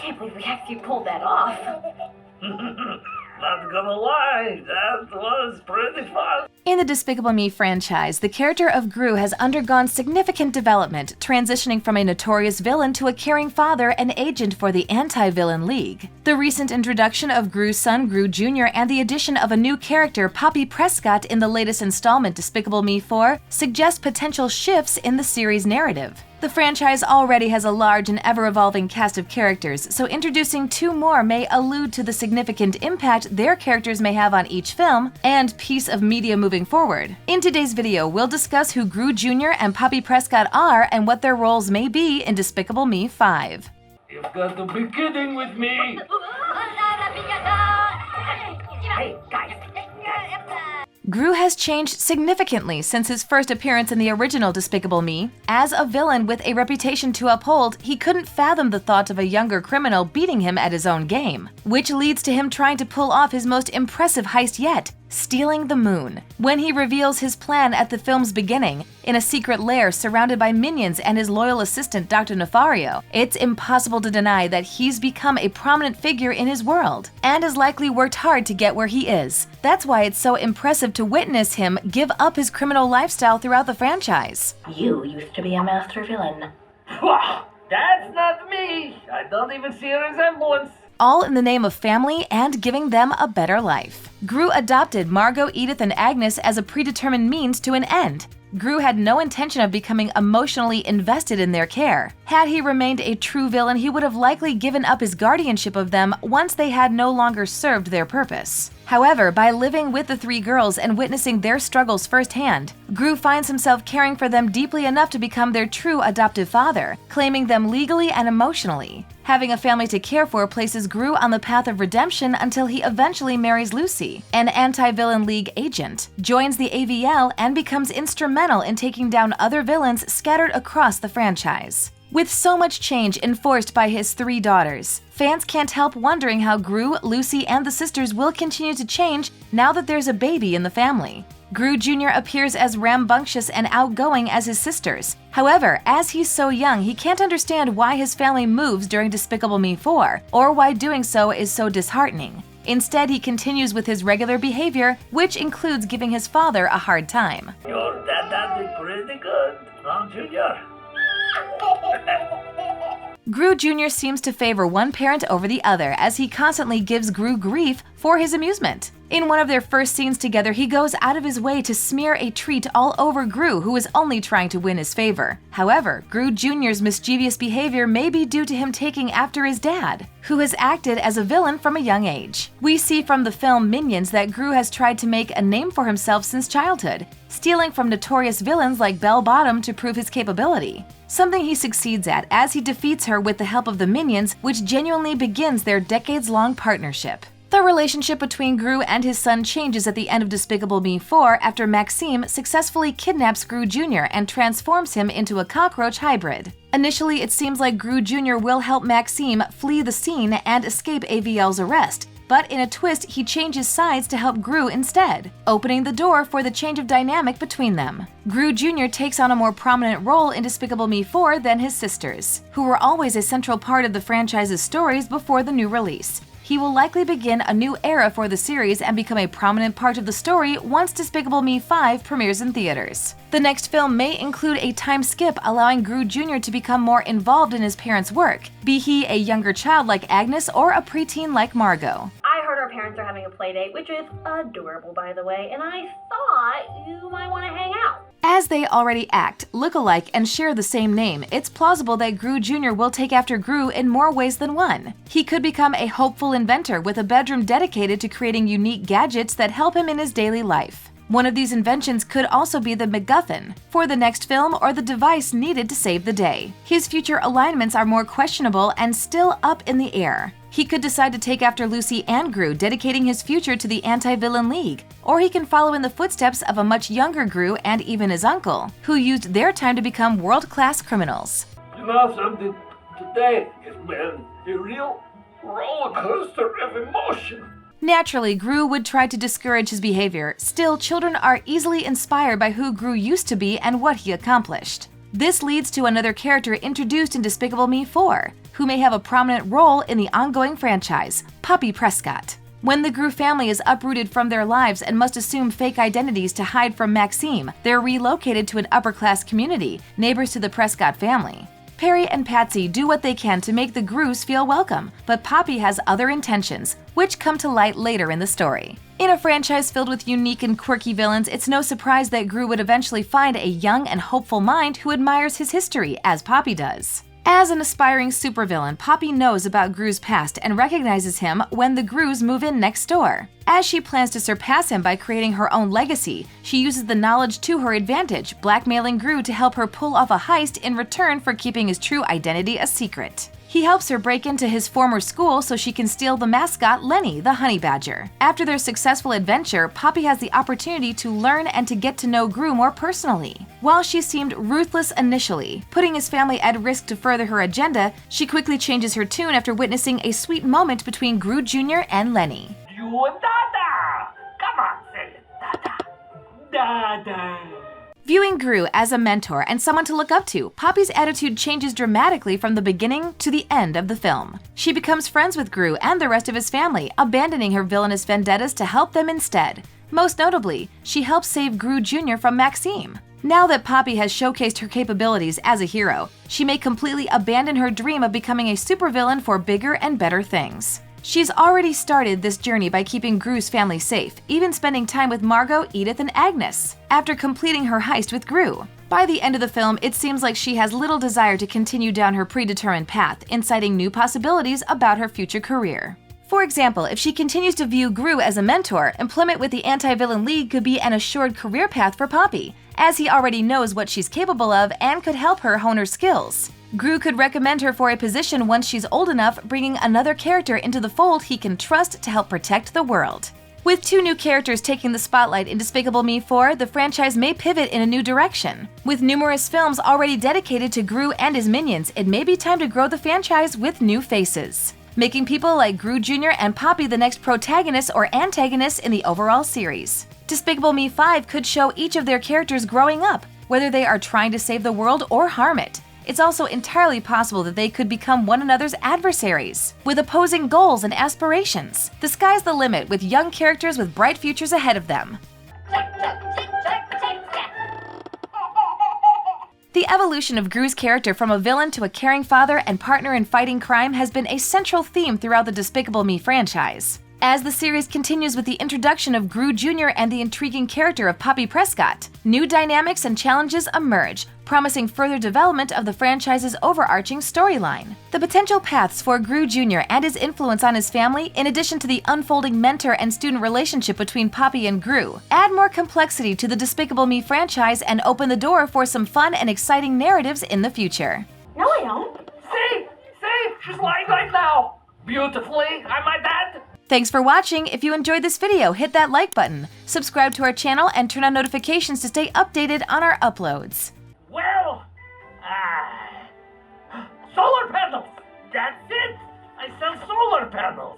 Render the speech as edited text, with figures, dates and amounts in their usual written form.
can't believe we actually pulled that off. Not gonna lie, that was pretty fun. In the Despicable Me franchise, the character of Gru has undergone significant development, transitioning from a notorious villain to a caring father and agent for the anti-villain league. The recent introduction of Gru's son, Gru Jr., and the addition of a new character, Poppy Prescott, in the latest installment, Despicable Me 4, suggest potential shifts in the series' narrative. The franchise already has a large and ever-evolving cast of characters, so introducing 2 more may allude to the significant impact their characters may have on each film and piece of media moving forward. In today's video, we'll discuss who Gru Jr. and Poppy Prescott are and what their roles may be in Despicable Me 5. You've got to be kidding with me. Hey, guys. Gru has changed significantly since his first appearance in the original Despicable Me. As a villain with a reputation to uphold, he couldn't fathom the thought of a younger criminal beating him at his own game, which leads to him trying to pull off his most impressive heist yet, stealing the moon. When he reveals his plan at the film's beginning, in a secret lair surrounded by minions and his loyal assistant Dr. Nefario, it's impossible to deny that he's become a prominent figure in his world, and has likely worked hard to get where he is. That's why it's so impressive to witness him give up his criminal lifestyle throughout the franchise. You used to be a master villain. That's not me. I don't even see a resemblance. All in the name of family and giving them a better life. Gru adopted Margot, Edith, and Agnes as a predetermined means to an end. Gru had no intention of becoming emotionally invested in their care. Had he remained a true villain, he would have likely given up his guardianship of them once they had no longer served their purpose. However, by living with the 3 girls and witnessing their struggles firsthand, Gru finds himself caring for them deeply enough to become their true adoptive father, claiming them legally and emotionally. Having a family to care for places Gru on the path of redemption until he eventually marries Lucy, an anti-villain league agent, joins the AVL, and becomes instrumental in taking down other villains scattered across the franchise. With so much change enforced by his 3 daughters, fans can't help wondering how Gru, Lucy, and the sisters will continue to change now that there's a baby in the family. Gru Jr. appears as rambunctious and outgoing as his sisters. However, as he's so young, he can't understand why his family moves during Despicable Me 4, or why doing so is so disheartening. Instead, he continues with his regular behavior, which includes giving his father a hard time. Your dad did pretty good, huh, Junior? Gru Jr. seems to favor one parent over the other as he constantly gives Gru grief for his amusement. In one of their first scenes together, he goes out of his way to smear a treat all over Gru, who is only trying to win his favor. However, Gru Jr.'s mischievous behavior may be due to him taking after his dad, who has acted as a villain from a young age. We see from the film Minions that Gru has tried to make a name for himself since childhood, stealing from notorious villains like Bell Bottom to prove his capability. Something he succeeds at as he defeats her with the help of the Minions, which genuinely begins their decades-long partnership. The relationship between Gru and his son changes at the end of Despicable Me 4 after Maxime successfully kidnaps Gru Jr. and transforms him into a cockroach hybrid. Initially, it seems like Gru Jr. will help Maxime flee the scene and escape AVL's arrest, but in a twist, he changes sides to help Gru instead, opening the door for the change of dynamic between them. Gru Jr. takes on a more prominent role in Despicable Me 4 than his sisters, who were always a central part of the franchise's stories before the new release. He will likely begin a new era for the series and become a prominent part of the story once Despicable Me 5 premieres in theaters. The next film may include a time skip allowing Gru Jr. to become more involved in his parents' work, be he a younger child like Agnes or a preteen like Margot. I heard our parents are having a play date, which is adorable, by the way, and I thought you might want to hang out. As they already act, look alike, and share the same name, it's plausible that Gru Jr. will take after Gru in more ways than one. He could become a hopeful inventor with a bedroom dedicated to creating unique gadgets that help him in his daily life. One of these inventions could also be the MacGuffin for the next film or the device needed to save the day. His future alignments are more questionable and still up in the air. He could decide to take after Lucy and Gru, dedicating his future to the anti-villain league. Or he can follow in the footsteps of a much younger Gru and even his uncle, who used their time to become world-class criminals. You know something? Today has been a real roller coaster of emotion. Naturally, Gru would try to discourage his behavior. Still, children are easily inspired by who Gru used to be and what he accomplished. This leads to another character introduced in Despicable Me 4, who may have a prominent role in the ongoing franchise, Poppy Prescott. When the Gru family is uprooted from their lives and must assume fake identities to hide from Maxime, they're relocated to an upper-class community, neighbors to the Prescott family. Perry and Patsy do what they can to make the Grus feel welcome, but Poppy has other intentions, which come to light later in the story. In a franchise filled with unique and quirky villains, it's no surprise that Gru would eventually find a young and hopeful mind who admires his history, as Poppy does. As an aspiring supervillain, Poppy knows about Gru's past and recognizes him when the Grus move in next door. As she plans to surpass him by creating her own legacy, she uses the knowledge to her advantage, blackmailing Gru to help her pull off a heist in return for keeping his true identity a secret. He helps her break into his former school so she can steal the mascot Lenny, the honey badger. After their successful adventure, Poppy has the opportunity to learn and to get to know Gru more personally. While she seemed ruthless initially, putting his family at risk to further her agenda, she quickly changes her tune after witnessing a sweet moment between Gru Jr. and Lenny. You and Dada! Come on, say it, Dada. Dada. Viewing Gru as a mentor and someone to look up to, Poppy's attitude changes dramatically from the beginning to the end of the film. She becomes friends with Gru and the rest of his family, abandoning her villainous vendettas to help them instead. Most notably, she helps save Gru Jr. from Maxime. Now that Poppy has showcased her capabilities as a hero, she may completely abandon her dream of becoming a supervillain for bigger and better things. She's already started this journey by keeping Gru's family safe, even spending time with Margot, Edith, and Agnes, after completing her heist with Gru. By the end of the film, it seems like she has little desire to continue down her predetermined path, inciting new possibilities about her future career. For example, if she continues to view Gru as a mentor, employment with the Anti-Villain League could be an assured career path for Poppy, as he already knows what she's capable of and could help her hone her skills. Gru could recommend her for a position once she's old enough, bringing another character into the fold he can trust to help protect the world. With two new characters taking the spotlight in Despicable Me 4, the franchise may pivot in a new direction. With numerous films already dedicated to Gru and his minions, it may be time to grow the franchise with new faces, making people like Gru Jr. and Poppy the next protagonists or antagonists in the overall series. Despicable Me 5 could show each of their characters growing up, whether they are trying to save the world or harm it. It's also entirely possible that they could become one another's adversaries, with opposing goals and aspirations. The sky's the limit with young characters with bright futures ahead of them. The evolution of Gru's character from a villain to a caring father and partner in fighting crime has been a central theme throughout the Despicable Me franchise. As the series continues with the introduction of Gru Jr. and the intriguing character of Poppy Prescott, new dynamics and challenges emerge, promising further development of the franchise's overarching storyline. The potential paths for Gru Jr. and his influence on his family, in addition to the unfolding mentor and student relationship between Poppy and Gru, add more complexity to the Despicable Me franchise and open the door for some fun and exciting narratives in the future. No, I don't. See, she's lying right now. Beautifully, I might add. Thanks for watching. If you enjoyed this video, hit that like button, subscribe to our channel, and turn on notifications to stay updated on our uploads. Well, solar panels. That's it. I sell solar panels.